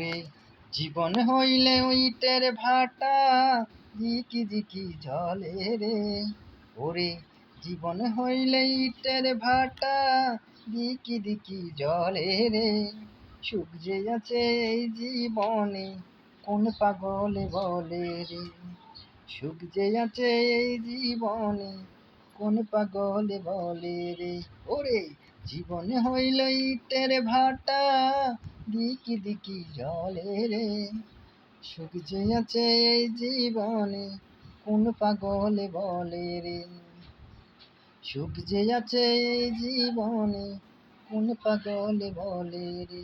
ওরে জীবন হইলে ইটের ভাটা, দিকি দিকি জলে রে। ওরে জীবন হইলে ইটের ভাটা, দিকি দিকি জলে রে। সুখ যে আছে এই জীবনে, কোন পাগলে বলে রে। সুখ যে আছে এই জীবনে, কোন পাগলে বলে রে। ওরে জীবন হইল ইটের ভাটা, দিকি দিকি জলে রে। সুখ যে আছে এই জীবনে, কোন পাগলে বলে রে। সুখ যে আছে এই জীবনে, কোন পাগলে বলে রে।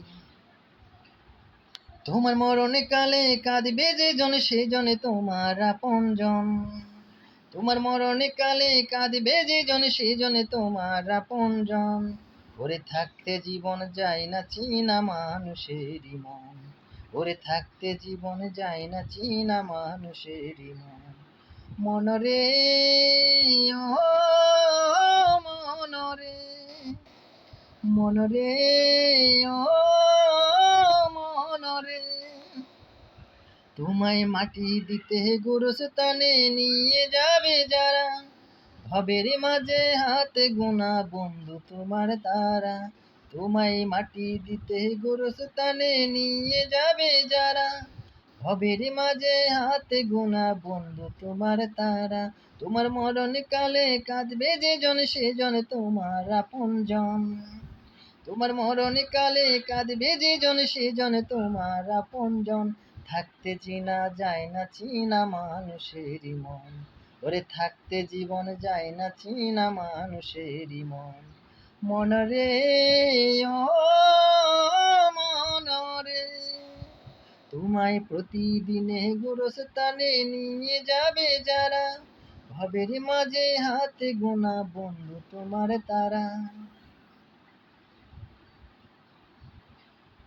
তোমার মরণে কালে কাঁদবে যে জন, সে জনে তোমার আপনজন। তোমার মরণে কালে কাঁদবে যে জন, সে জনে তোমার আপনজন। ওরে থাকতে জীবন যায় না চিনা মানুষেরই মন। ওরে থাকতে জীবন যায় না চিনা মানুষেরই মন। মনরে ও মনরে, মনরে ও মনরে, তোমায় মাটি দিতে গোরস্থানে নিয়ে যাবে যারা, ভবের মাঝে হাতে গোনা বন্ধু তোমার তারা। তোমায় মাটি দিতে গোরস্থানে নিয়ে যাবে যারা, ভবের মাঝে হাতে গোনা বন্ধু তোমার তারা। তোমার মরণ কালে কাঁদবে যে জন, সে জন তোমার আপনজন। তোমার মরণ কালে কাঁদবে যে জন, সে জন তোমার আপনজন। থাকতে চিনা যায় না চিনা মানুষেরই মন। ওরে থাকতে জীবন যায় না চিনা মানুষেরই মন। মনরে ও মনরে, তোমায় প্রতিদিনে গোরস্থানে নিয়ে যাবে যারা, ভবের মাঝে হাতে গোনা বন্ধু তোমার তারা।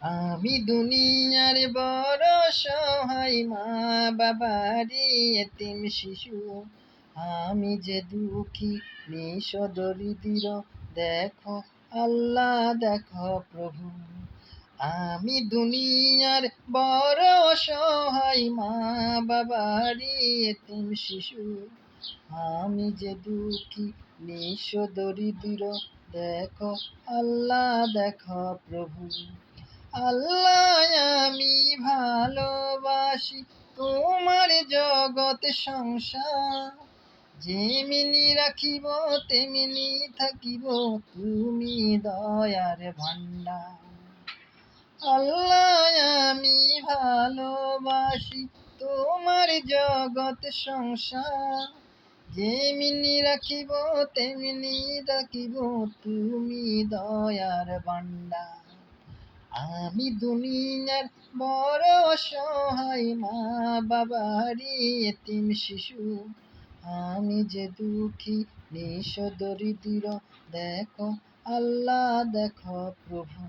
আমি দুনিয়ার বড় সহায়, মা বাবারি এতিম শিশু। আমি যে দুঃখী নিঃস্ব দরিদ্র, দেখো আল্লাহ দেখো প্রভু। আমি দুনিয়ার বড় সহায়, মা বাবারি এতিম শিশু। আমি যে দুঃখী নিঃস্ব দরিদ্র, দেখো আল্লাহ দেখো প্রভু। আল্লাহ আমি ভালোবাসি তোমার জগৎ সংসার, যেমিনি রাখিব তেমিনি থাকিব, তুমি দয়ার ভান্ডার। আল্লাহ আমি ভালোবাসি তোমার জগৎ সংসার, যেমিনি রাখিব তেমিনি রাখিব, তুমি দয়ার ভান্ডার। আমি দুনিয়ার বড় অসহায়, মা বাবারি এতিম শিশু। আমি যে দুঃখী নিঃস্ব দরিদ্র, দেখো আল্লাহ দেখো প্রভু।